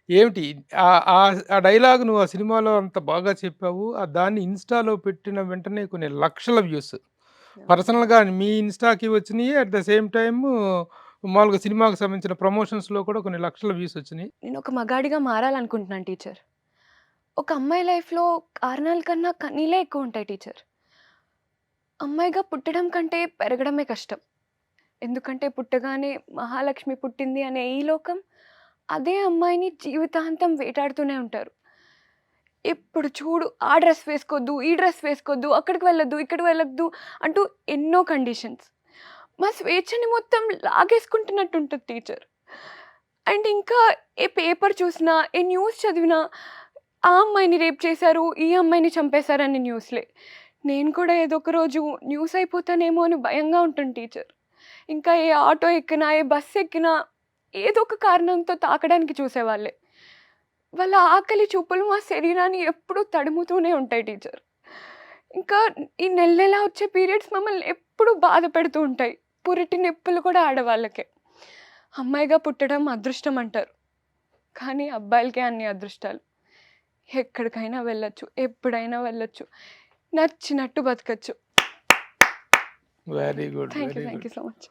ఏమిటి ఆ డైలాగ్ నువ్వు ఆ సినిమాలో అంత బాగా చెప్పావు. దాన్ని ఇన్‌స్టాలో పెట్టిన వెంటనే కొన్ని లక్షల వ్యూస్. అవును. పర్సనల్‌గా మీ ఇన్‌స్టాకి వచ్చినియి. అట్ ద సేమ్ టైము మామూలుగా సినిమాకి సంబంధించిన ప్రమోషన్స్‌లో కూడా కొన్ని లక్షల వ్యూస్ వచ్చినియి. నేనొక మగాడిగా మారాలనుకుంటున్నాను టీచర్. ఒక అమ్మాయి లైఫ్‌లో కారణాల కన్నా కన్నీళ్ళే ఎక్కువుంటాయి టీచర్. అమ్మాయిగా పుట్టడం కంటే పెరగడమే కష్టం. ఎందుకంటే పుట్టగానే మహాలక్ష్మి పుట్టింది అనే ఈ లోకం, అదే అమ్మాయిని జీవితాంతం వేటాడుతూనే ఉంటారు. ఎప్పుడు చూడు ఆ డ్రెస్ వేసుకోద్దు, ఈ డ్రెస్ వేసుకోద్దు, అక్కడికి వెళ్ళొద్దు, ఇక్కడికి వెళ్ళొద్దు అంటూ ఎన్నో కండిషన్స్. మా స్వేచ్ఛని మొత్తం లాగేసుకుంటున్నట్టుంటది టీచర్. అండ్ ఇంకా ఏ పేపర్ చూసినా, ఏ న్యూస్ చదివినా ఆ అమ్మాయిని రేప్ చేశారు, ఈ అమ్మాయిని చంపేశారని న్యూస్‌లే. నేను కూడా ఏదో ఒక రోజు న్యూస్ అయిపోతానేమో అని భయంగా ఉంటుంది టీచర్. ఇంకా ఏ ఆటో ఎక్కినా, ఏ బస్ ఎక్కినా ఏదో ఒక కారణంతో తాకడానికి చూసేవాళ్ళే. వాళ్ళ ఆకలి చూపులు మా శరీరాన్ని ఎప్పుడూ తడుముతూనే ఉంటాయి టీచర్. ఇంకా ఈ నెల నెలా వచ్చే పీరియడ్స్ మమ్మల్ని ఎప్పుడూ బాధ పెడుతూ ఉంటాయి. పురిటి నొప్పులు కూడా ఆడవాళ్ళకే. అమ్మాయిగా పుట్టడం అదృష్టం అంటారు. కానీ అబ్బాయిలకే అన్ని అదృష్టాలు. ఎక్కడికైనా వెళ్ళొచ్చు. ఎప్పుడైనా వెళ్ళొచ్చు. నచ్చినట్టు బతకచ్చు. Very good. Very thank good. You so much.